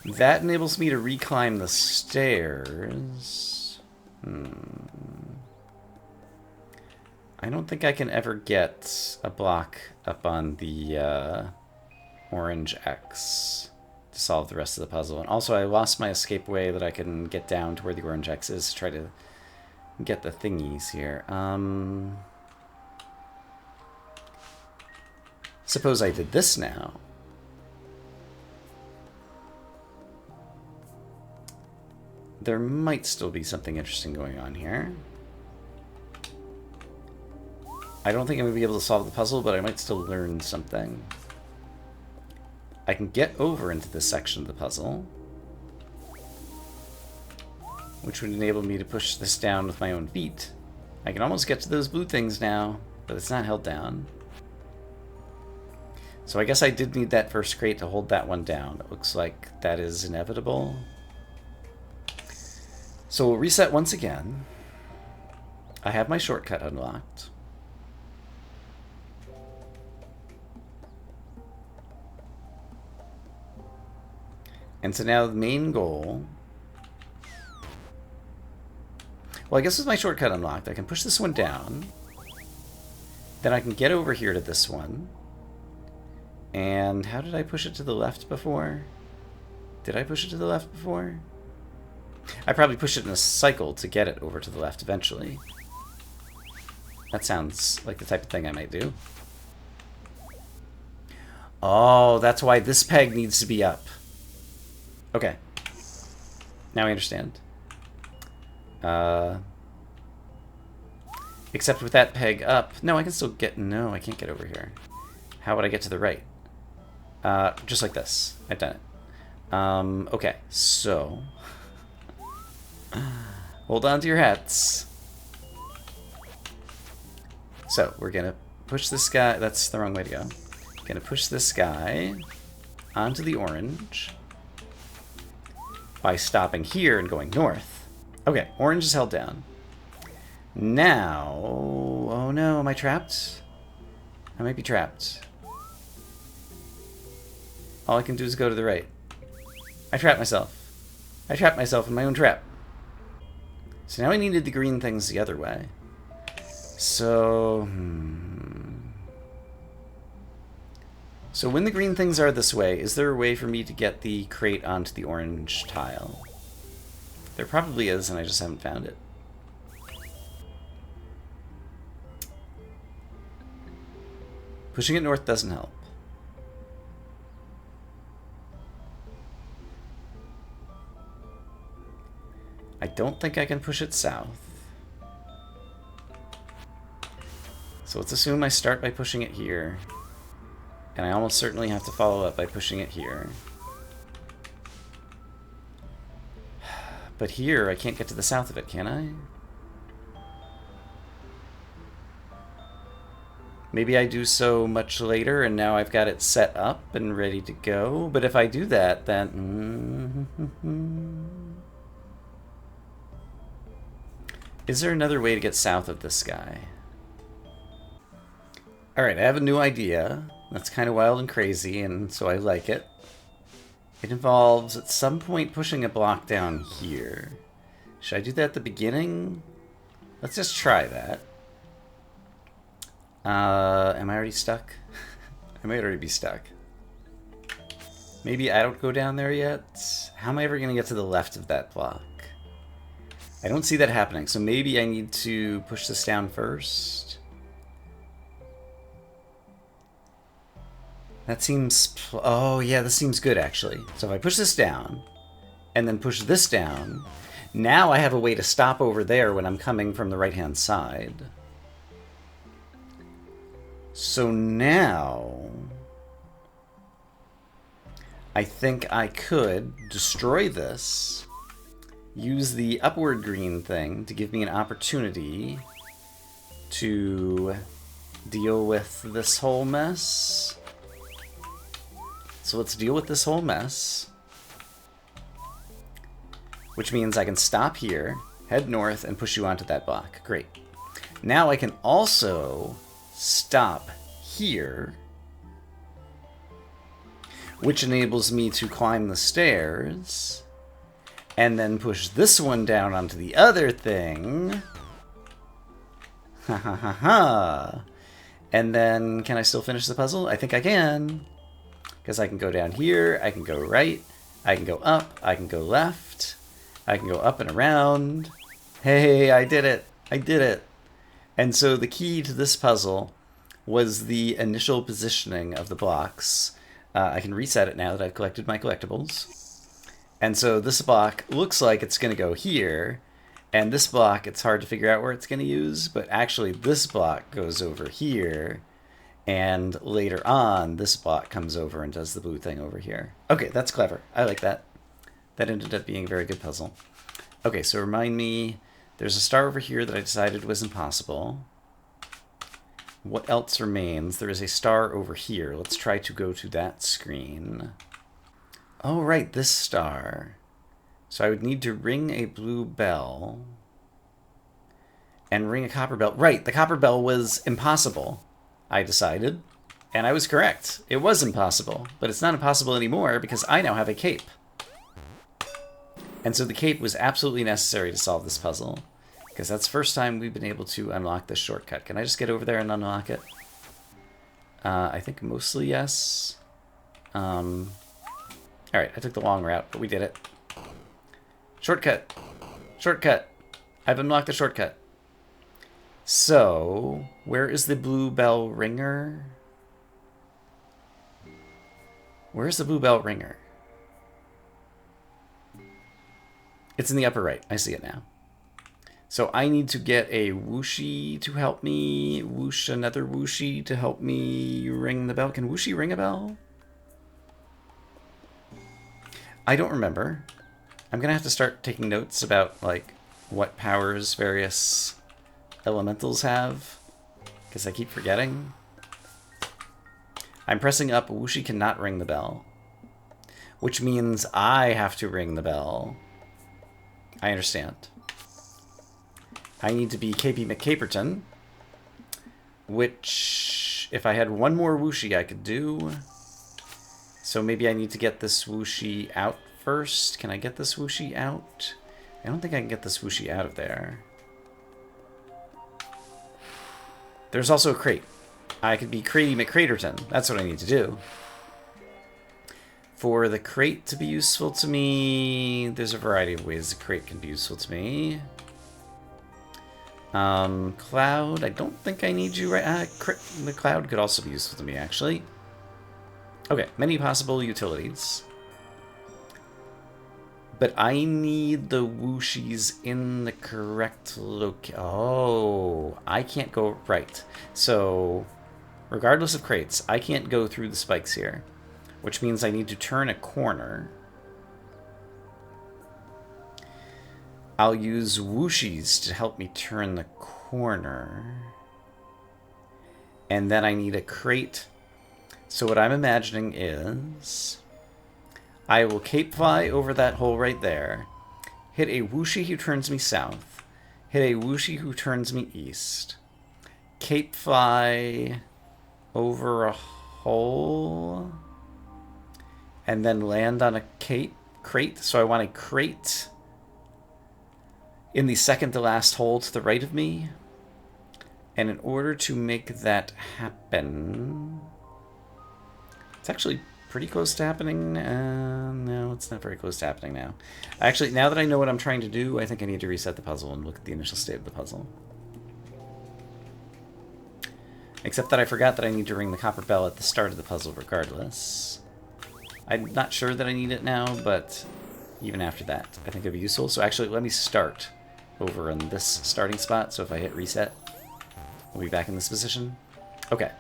that enables me to reclimb the stairs. I don't think I can ever get a block up on the orange X to solve the rest of the puzzle. And also I lost my escape way that I can get down to where the orange X is to try to get the thingies here. Suppose I did this now. There might still be something interesting going on here. I don't think I'm going to be able to solve the puzzle, but I might still learn something. I can get over into this section of the puzzle, which would enable me to push this down with my own feet. I can almost get to those blue things now, but it's not held down. So I guess I did need that first crate to hold that one down. It looks like that is inevitable. So we'll reset once again. I have my shortcut unlocked. And so now the main goal... Well, I guess with my shortcut unlocked, I can push this one down. Then I can get over here to this one. And how did I push it to the left before? Did I push it to the left before? I probably pushed it in a cycle to get it over to the left eventually. That sounds like the type of thing I might do. Oh, that's why this peg needs to be up. Okay. Now I understand. Except with that peg up... No, I can still get... No, I can't get over here. How would I get to the right? Just like this. I've done it. Okay, so... Hold on to your hats. So, we're gonna push this guy... That's the wrong way to go. Gonna push this guy onto the orange by stopping here and going north. Okay, orange is held down. Now... Oh no, am I trapped? I might be trapped. All I can do is go to the right. I trapped myself. I trapped myself in my own trap. So now I needed the green things the other way. So... So when the green things are this way, is there a way for me to get the crate onto the orange tile? There probably is, and I just haven't found it. Pushing it north doesn't help. I don't think I can push it south. So let's assume I start by pushing it here. And I almost certainly have to follow up by pushing it here. But here, I can't get to the south of it, can I? Maybe I do so much later, and now I've got it set up and ready to go. But if I do that, then... Is there another way to get south of this guy? Alright, I have a new idea. That's kind of wild and crazy, and so I like it. It involves, at some point, pushing a block down here. Should I do that at the beginning? Let's just try that. Am I already stuck? I might already be stuck. Maybe I don't go down there yet? How am I ever going to get to the left of that block? I don't see that happening, so maybe I need to push this down first. That seems... Oh, yeah, this seems good, actually. So if I push this down, and then push this down, now I have a way to stop over there when I'm coming from the right-hand side. So now... I think I could destroy this, use the upward green thing to give me an opportunity to deal with this whole mess. So let's deal with this whole mess. Which means I can stop here, head north, and push you onto that block. Great. Now I can also stop here, which enables me to climb the stairs, and then push this one down onto the other thing. Ha ha ha ha. And then, can I still finish the puzzle? I think I can. Because I can go down here, I can go right, I can go up, I can go left, I can go up and around. Hey, I did it! I did it! And so the key to this puzzle was the initial positioning of the blocks. I can reset it now that I've collected my collectibles. And so this block looks like it's going to go here, and this block, it's hard to figure out where it's going to use, but actually this block goes over here, and later on, this block comes over and does the blue thing over here. Okay, that's clever. I like that. That ended up being a very good puzzle. Okay, so remind me, there's a star over here that I decided was impossible. What else remains? There is a star over here. Let's try to go to that screen. Oh, right, this star. So I would need to ring a blue bell and ring a copper bell. Right, the copper bell was impossible, I decided. And I was correct. It was impossible, but it's not impossible anymore because I now have a cape. And so the cape was absolutely necessary to solve this puzzle, because that's the first time we've been able to unlock this shortcut. Can I just get over there and unlock it? I think mostly yes. Alright, I took the long route, but we did it. Shortcut! Shortcut! I've unlocked the shortcut. So, where is the blue bell ringer? Where's the blue bell ringer? It's in the upper right. I see it now. So I need to get a whooshy to help me whoosh another whooshy to help me ring the bell. Can whooshy ring a bell? I don't remember. I'm gonna have to start taking notes about like what powers various elementals have, because I keep forgetting. I'm pressing up. Whooshy cannot ring the bell, which means I have to ring the bell. I understand. I need to be KP McCaperton, which, if I had one more whooshy, I could do. So maybe I need to get this whooshy out first. Can I get this whooshy out? I don't think I can get this whooshy out of there. There's also a crate. I could be Cratey McCraterton. That's what I need to do. For the crate to be useful to me, there's a variety of ways the crate can be useful to me. Cloud, I don't think I need you right. The cloud could also be useful to me, actually. Okay, many possible utilities. But I need the whooshies in the correct location. Oh, I can't go right. So, regardless of crates, I can't go through the spikes here, which means I need to turn a corner. I'll use whooshies to help me turn the corner. And then I need a crate. So what I'm imagining is I will cape fly over that hole right there, hit a whooshy who turns me south, Hit a whooshie who turns me east. Cape fly over a hole. And then land on a crate. So I want a crate in the second to last hole to the right of me. And in order to make that happen... It's actually pretty close to happening. No, it's not very close to happening now. Actually, now that I know what I'm trying to do, I think I need to reset the puzzle and look at the initial state of the puzzle. Except that I forgot that I need to ring the copper bell at the start of the puzzle regardless. I'm not sure that I need it now, but even after that, I think it'd be useful. So actually, let me start over in this starting spot. So if I hit reset, we'll be back in this position. Okay.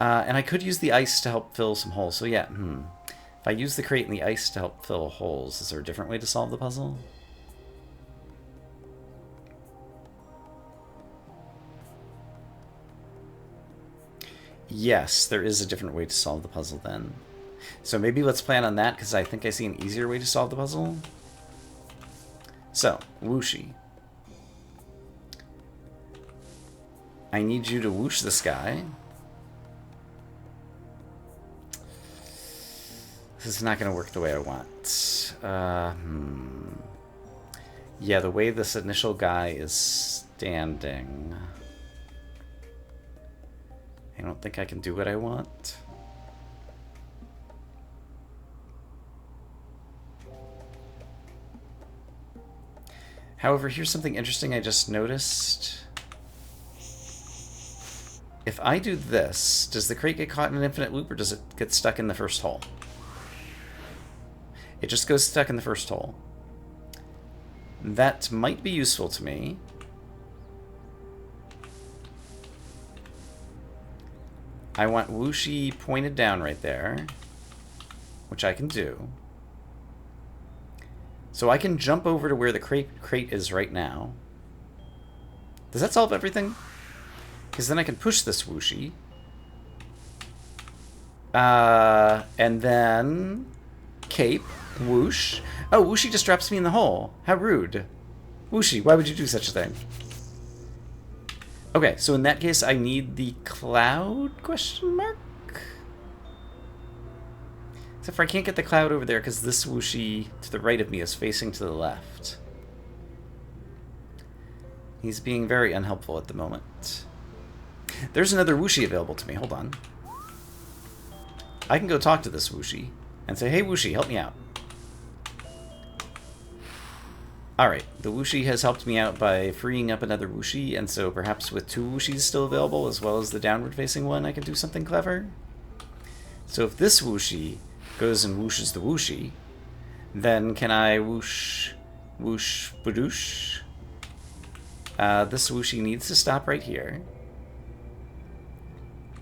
And I could use the ice to help fill some holes. So yeah, if I use the crate and the ice to help fill holes, is there a different way to solve the puzzle? Yes, there is a different way to solve the puzzle then. So maybe let's plan on that, because I think I see an easier way to solve the puzzle. So, whooshie. I need you to whoosh this guy. This is not going to work the way I want. Yeah, the way this initial guy is standing... I don't think I can do what I want. However, here's something interesting I just noticed. If I do this, does the crate get caught in an infinite loop, or does it get stuck in the first hole? It just goes stuck in the first hole. That might be useful to me. I want whooshie pointed down right there, which I can do. So I can jump over to where the crate is right now. Does that solve everything? Because then I can push this whooshie. And then... cape. Whoosh. Oh, whooshie just drops me in the hole. How rude. Whooshie, why would you do such a thing? Okay, so in that case, I need the cloud, question mark? Except for I can't get the cloud over there because this whooshie to the right of me is facing to the left. He's being very unhelpful at the moment. There's another whooshie available to me. Hold on. I can go talk to this whooshie and say, hey, whooshie, help me out. Alright, the whooshie has helped me out by freeing up another whooshie, and so perhaps with two whooshies still available, as well as the downward-facing one, I can do something clever. So if this whooshie goes and whooshes the whooshie, then can I whoosh, whoosh, badoosh? This whooshie needs to stop right here.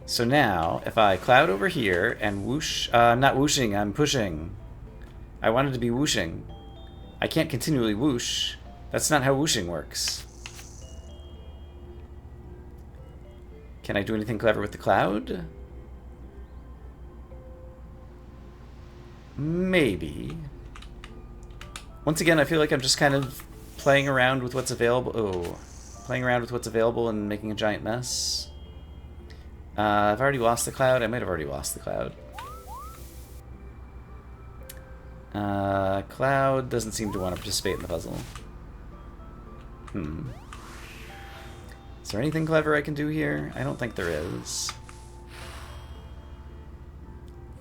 So now, if I cloud over here and whoosh... I'm not whooshing, I'm pushing. I wanted to be whooshing. I can't continually whoosh. That's not how whooshing works. Can I do anything clever with the cloud? Maybe. Once again, I feel like I'm just kind of playing around with what's available. Oh, playing around with what's available and making a giant mess. I've already lost the cloud. I might have already lost the cloud. Cloud doesn't seem to want to participate in the puzzle. Is there anything clever I can do here? I don't think there is.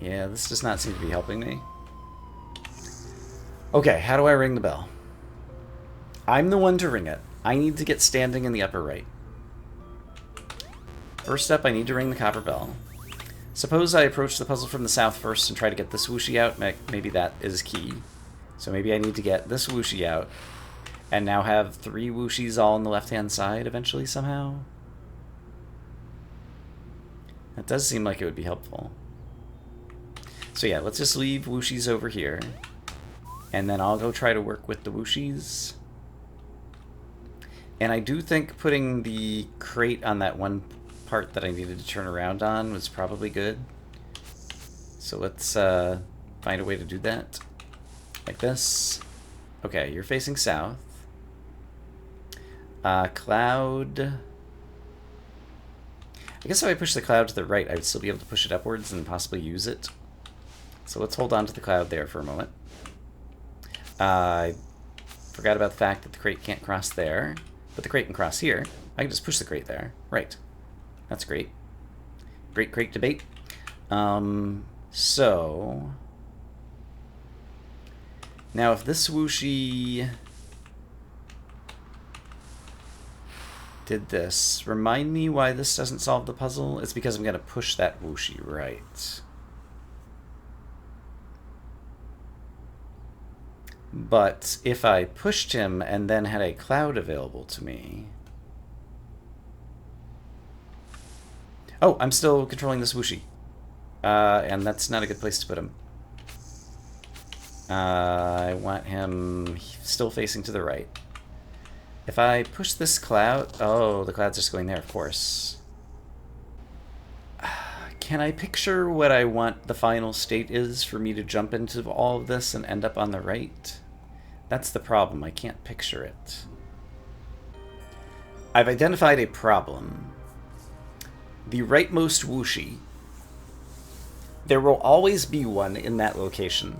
Yeah, this does not seem to be helping me. Okay, how do I ring the bell? I'm the one to ring it. I need to get standing in the upper right. First up, I need to ring the copper bell. Suppose I approach the puzzle from the south first and try to get this whooshie out. Maybe that is key. So maybe I need to get this whooshie out and now have 3 whooshies all on the left-hand side eventually somehow. That does seem like it would be helpful. So yeah, let's just leave whooshies over here. And then I'll go try to work with the whooshies. And I do think putting the crate on that one part that I needed to turn around on was probably good. So let's find a way to do that. Like this. Okay, you're facing south. Cloud. I guess if I push the cloud to the right, I would still be able to push it upwards and possibly use it. So let's hold on to the cloud there for a moment. I forgot about the fact that the crate can't cross there, but the crate can cross here. I can just push the crate there. Right. That's great. Great crate debate. So... Now, if this whooshy did this, remind me why this doesn't solve the puzzle? It's because I'm going to push that whooshy right. But if I pushed him and then had a cloud available to me... Oh, I'm still controlling this whooshy. And that's not a good place to put him. I want him still facing to the right. If I push this cloud... Oh, the cloud's just going there, of course. Can I picture what I want the final state is for me to jump into all of this and end up on the right? That's the problem. I can't picture it. I've identified a problem. The rightmost whooshy. There will always be one in that location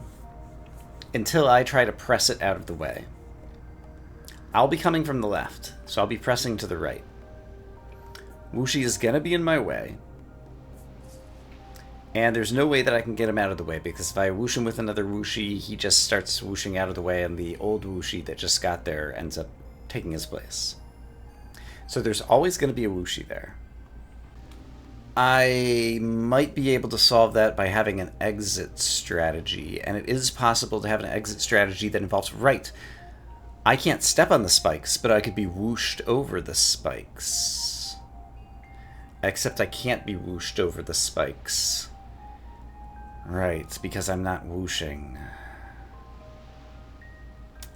until I try to press it out of the way. I'll be coming from the left, so I'll be pressing to the right. Whooshy is going to be in my way. And there's no way that I can get him out of the way, because if I whoosh him with another whooshy, he just starts whooshing out of the way, and the old whooshy that just got there ends up taking his place. So there's always going to be a whooshy there. I might be able to solve that by having an exit strategy, and it is possible to have an exit strategy that involves right. I can't step on the spikes, but I could be whooshed over the spikes. Except I can't be whooshed over the spikes. Right, because I'm not whooshing.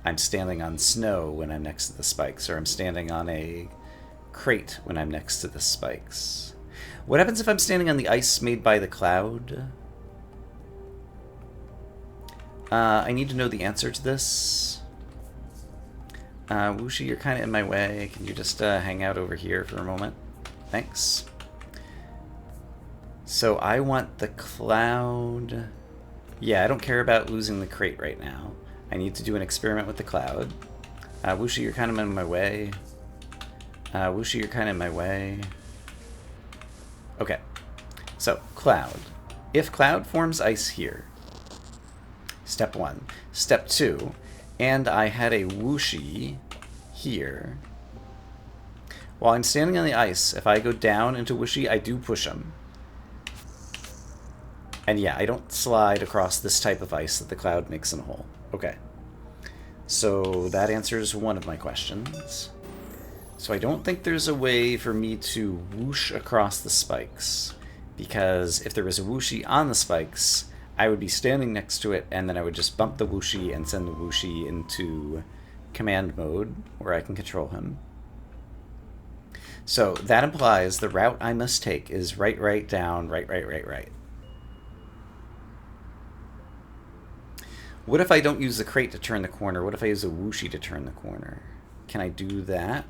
I'm standing on snow when I'm next to the spikes, or I'm standing on a crate when I'm next to the spikes. What happens if I'm standing on the ice made by the cloud? I need to know the answer to this. Whooshy, you're kind of in my way. Can you just hang out over here for a moment? Thanks. So I want the cloud... Yeah, I don't care about losing the crate right now. I need to do an experiment with the cloud. Whooshy, you're kind of in my way. Whooshy, you're kind of in my way. Okay. So, cloud. If cloud forms ice here, step 1. Step 2, and I had a whooshy here. While I'm standing on the ice, if I go down into whooshy, I do push him. And yeah, I don't slide across this type of ice that the cloud makes in a hole. Okay. So that answers one of my questions. So I don't think there's a way for me to whoosh across the spikes. Because if there was a whooshy on the spikes, I would be standing next to it, and then I would just bump the whooshy and send the whooshy into command mode, where I can control him. So that implies the route I must take is right, right, down, right, right, right, right. What if I don't use the crate to turn the corner? What if I use a whooshy to turn the corner? Can I do that?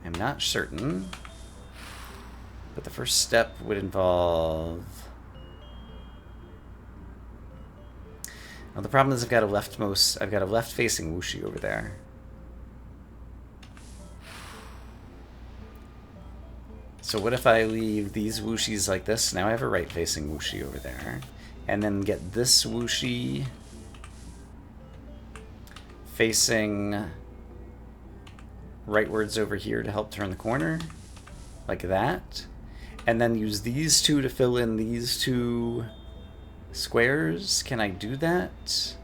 I'm not certain. But the first step would involve... Well, the problem is I've got a left-facing whooshy over there. So what if I leave these whooshies like this? Now I have a right-facing whooshy over there. And then get this whooshy facing rightwards over here to help turn the corner. Like that. And then use these two to fill in these two squares. Can I do that?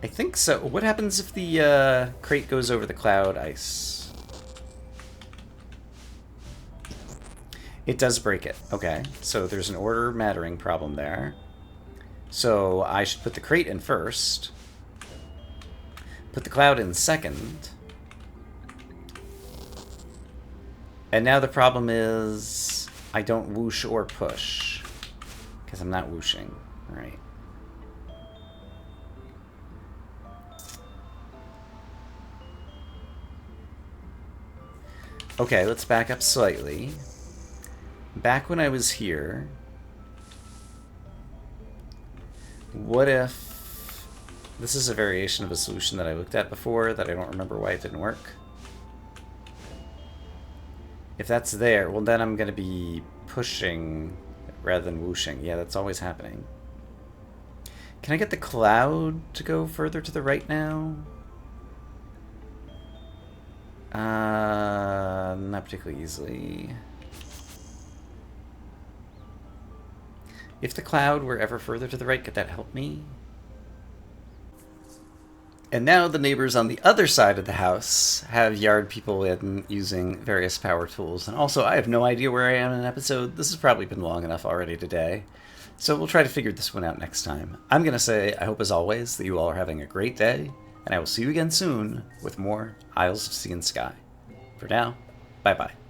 I think so. What happens if the crate goes over the cloud ice? It does break it. Okay, so there's an order mattering problem there. So I should put the crate in first. Put the cloud in second. And now the problem is I don't whoosh or push. Because I'm not whooshing. Right. Okay, let's back up slightly. Back when I was here, what if... This is a variation of a solution that I looked at before that I don't remember why it didn't work. If that's there, well then I'm going to be pushing rather than whooshing. Yeah, that's always happening. Can I get the cloud to go further to the right now? Not particularly easily. If the cloud were ever further to the right, could that help me? And now the neighbors on the other side of the house have yard people in using various power tools. And also, I have no idea where I am in an episode. This has probably been long enough already today. So we'll try to figure this one out next time. I'm going to say, I hope as always that you all are having a great day. And I will see you again soon with more Isles of Sea and Sky. For now, bye-bye.